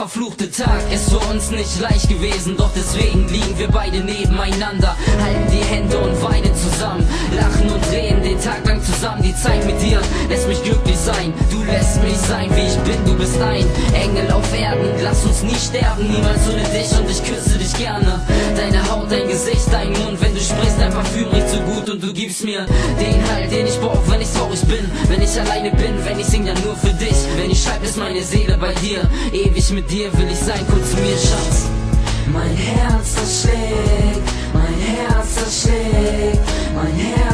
verfluchte Tag ist für uns nicht leicht gewesen, doch deswegen liegen wir beide nebeneinander, halten die Hände und weinen zusammen, lachen und reden den Tag lang zusammen. Die Zeit mit dir lässt mich glücklich sein, du lässt mich sein, wie ich bin, du bist ein Engel auf Erden. Lass uns nie sterben, niemals ohne dich, und ich küsse dich gerne. Deine Haut, dein Gesicht, dein Mund, wenn du sprichst, dein Parfüm riecht so gut, und du gibst mir den Halt, den ich brauch, wenn ich traurig bin, wenn ich alleine bin, wenn ich sing, dann nur für dich. Wenn ich schreib, ist meine Seele bei dir, ewig mit dir will ich sein, kurz zu mir, Schatz. Mein Herz, das schlägt, mein Herz, das schlägt, mein Herz.